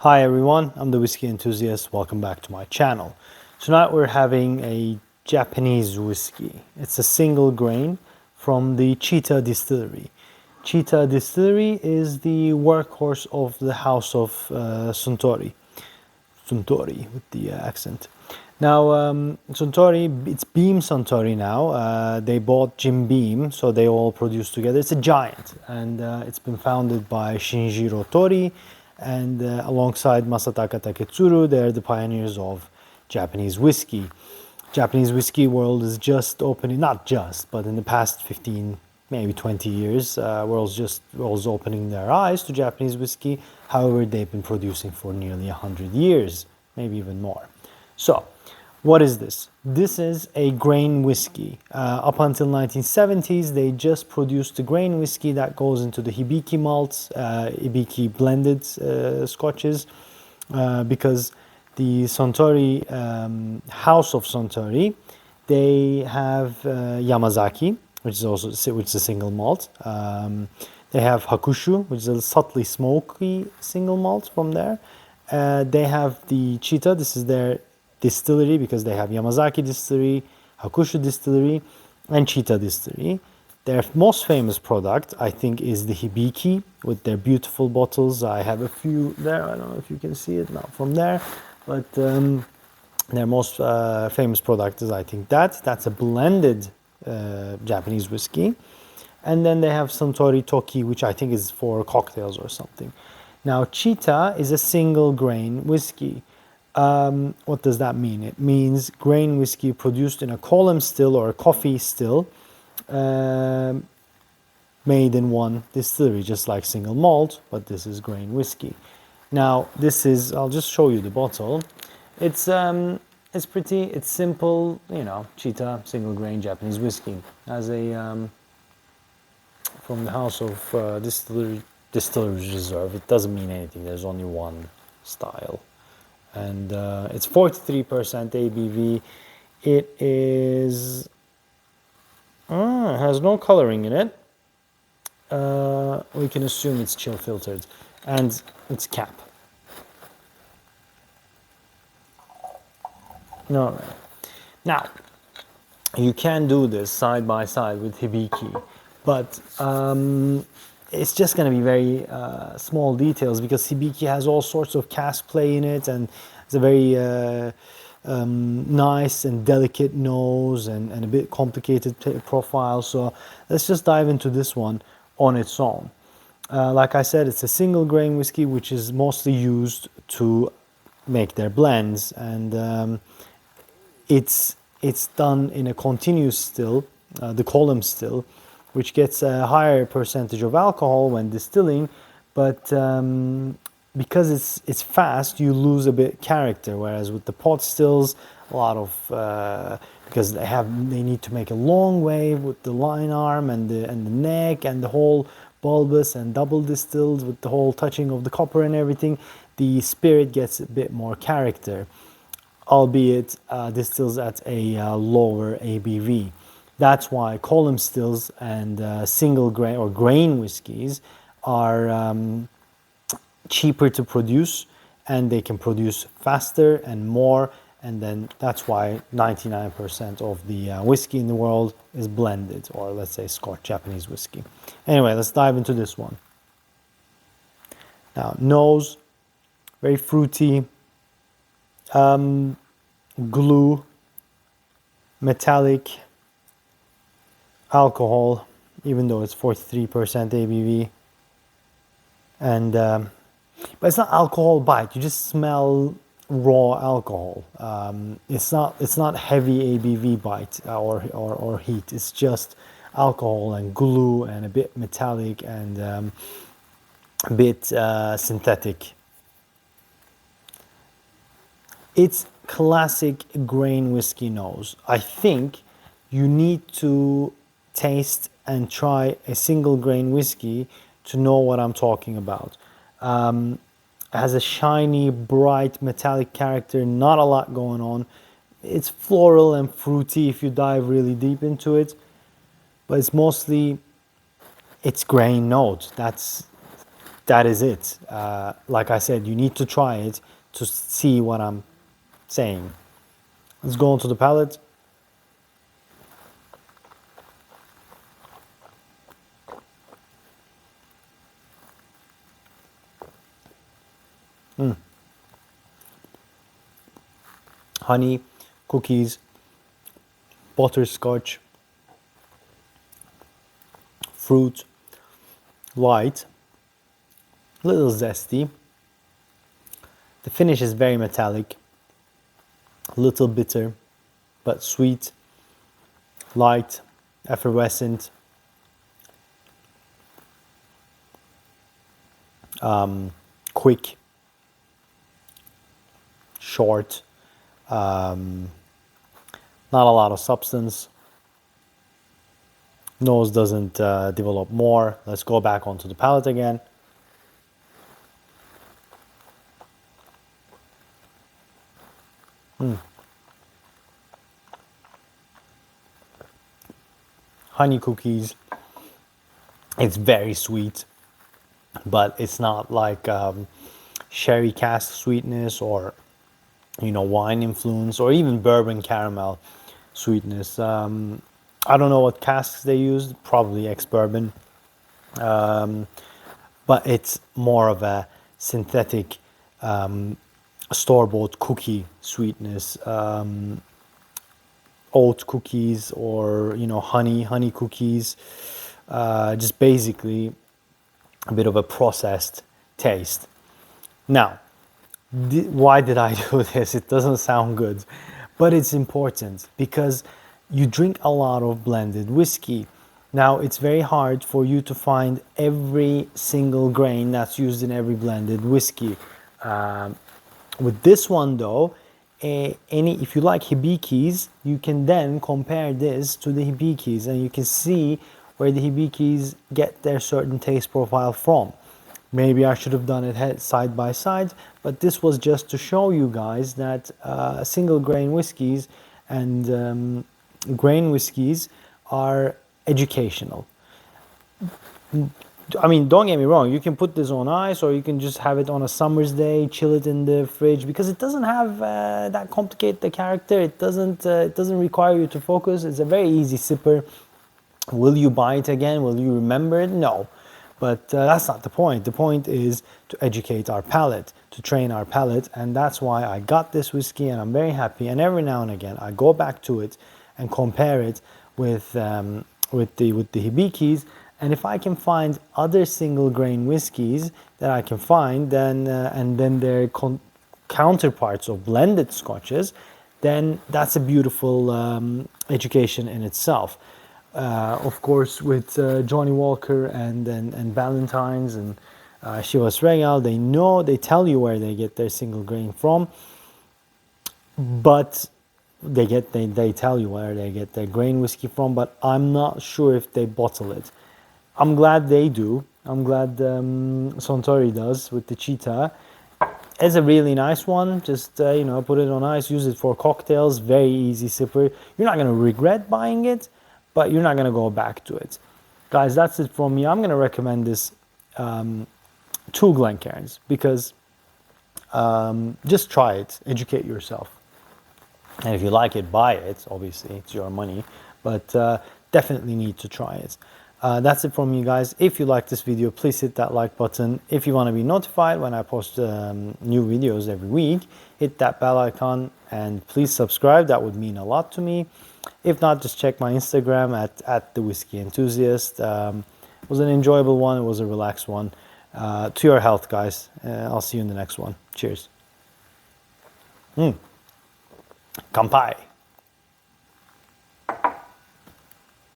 Hi everyone, I'm the whiskey enthusiast. Welcome back to my channel. Tonight we're having a Japanese whiskey. It's a single grain from the Chita distillery. Chita distillery is the workhorse of the house of Suntory. Suntory with the accent. Now, Suntory, it's Beam Suntory now. They bought Jim Beam, so they all produce together. It's a giant, and it's been founded by Shinjiro Tori, and alongside Masataka Taketsuru, they're the pioneers of Japanese whiskey. Japanese whiskey world is just opening, not just, but in the past 15, maybe 20 years, world's opening their eyes to Japanese whiskey. However, they've been producing for nearly 100 years, maybe even more. So, what is this? This is a grain whiskey. Up until 1970s, they just produced the grain whiskey that goes into the Hibiki malts, Hibiki blended scotches, because the Suntory house of Suntory, they have Yamazaki, which is a single malt. They have Hakushu, which is a subtly smoky single malt from there. They have the Chita. This is their distillery because they have Yamazaki distillery, Hakushu distillery, and Chita distillery. Their most famous product, I think, is the Hibiki with their beautiful bottles. I have a few there. I don't know if you can see it now from there, but their most famous product is, I think, that's a blended Japanese whiskey. And then they have Suntory Toki, which I think is for cocktails or something. Now, Chita is a single grain whiskey. What does that mean? It means grain whiskey produced in a column still or a coffee still, made in one distillery, just like single malt, but this is grain whiskey. Now, I'll just show you the bottle. It's pretty, it's simple, Chita, single grain Japanese whiskey. As a, from the house of Distilleries Reserve, it doesn't mean anything, there's only one style. And it's 43% ABV. It is, has no coloring in it. We can assume it's chill filtered. And it's cap. All right. Now, you can do this side by side with Hibiki, but it's just going to be very small details because Hibiki has all sorts of cask play in it, and it's a very nice and delicate nose and a bit complicated profile. So let's just dive into this one on its own. Like I said, it's a single grain whiskey which is mostly used to make their blends, and it's done in a continuous still, the column still, which gets a higher percentage of alcohol when distilling, but because it's fast, you lose a bit character. Whereas with the pot stills, a lot of because they need to make a long way with the line arm and the neck and the whole bulbous and double distilled with the whole touching of the copper and everything, the spirit gets a bit more character, albeit distills at a lower ABV. That's why column stills and single grain or grain whiskies are cheaper to produce, and they can produce faster and more, and then that's why 99% of the whiskey in the world is blended, or let's say Scotch Japanese whiskey. Anyway, let's dive into this one. Now, nose, very fruity, glue, metallic, alcohol, even though it's 43% ABV, and but it's not alcohol bite. You just smell raw alcohol. It's not heavy ABV bite or heat. It's just alcohol and glue and a bit metallic and a bit synthetic. It's classic grain whiskey nose. I think you need to taste and try a single grain whiskey to know what I'm talking about. It has a shiny, bright, metallic character, not a lot going on. It's floral and fruity if you dive really deep into it, but it's mostly, it's grain notes. that is it. Like I said, you need to try it to see what I'm saying. Let's go on to the palate. Honey, cookies, butterscotch, fruit, light, little zesty. The finish is very metallic, a little bitter, but sweet, light, effervescent. Quick, short, not a lot of substance. Nose doesn't develop more. Let's go back onto the palate again. Honey cookies. It's very sweet, but it's not like sherry cask sweetness or wine influence or even bourbon caramel sweetness. I don't know what casks they used, probably ex-bourbon, but it's more of a synthetic store-bought cookie sweetness. Oat cookies or honey cookies, just basically a bit of a processed taste. Now, why did I do this? It doesn't sound good, but it's important because you drink a lot of blended whiskey. Now, it's very hard for you to find every single grain that's used in every blended whiskey. With this one though, if you like Hibikis, you can then compare this to the Hibikis and you can see where the Hibikis get their certain taste profile from. Maybe I should have done it side by side, but this was just to show you guys that single grain whiskies and grain whiskies are educational. I mean, don't get me wrong, you can put this on ice or you can just have it on a summer's day, chill it in the fridge, because it doesn't have that complicated character. It doesn't require you to focus. It's a very easy sipper. Will you buy it again? Will you remember it? No. But that's not the point. The point is to educate our palate, to train our palate, and that's why I got this whiskey and I'm very happy. And every now and again I go back to it and compare it with the Hibikis. And if I can find other single grain whiskies that I can find, then and then their counterparts of blended scotches, then that's a beautiful education in itself. Of course, with Johnny Walker and Ballantyne's and Chivas Regal, they tell you where they get their single grain from, but they tell you where they get their grain whiskey from. But I'm not sure if they bottle it. I'm glad they do. I'm glad Suntory does with the Chita. It's a really nice one. Just put it on ice, use it for cocktails. Very easy sipper. You're not gonna regret buying it, but you're not gonna go back to it. Guys, that's it from me. I'm gonna recommend this to Glencairns because just try it, educate yourself, and if you like it, buy it. Obviously, it's your money, but definitely need to try it. That's it from me, guys. If you like this video, please hit that like button. If you want to be notified when I post new videos every week, hit that bell icon and please subscribe. That would mean a lot to me. If not, just check my Instagram at the Whiskey Enthusiast. It was an enjoyable one. It was a relaxed one. To your health, guys. I'll see you in the next one. Cheers. Kanpai.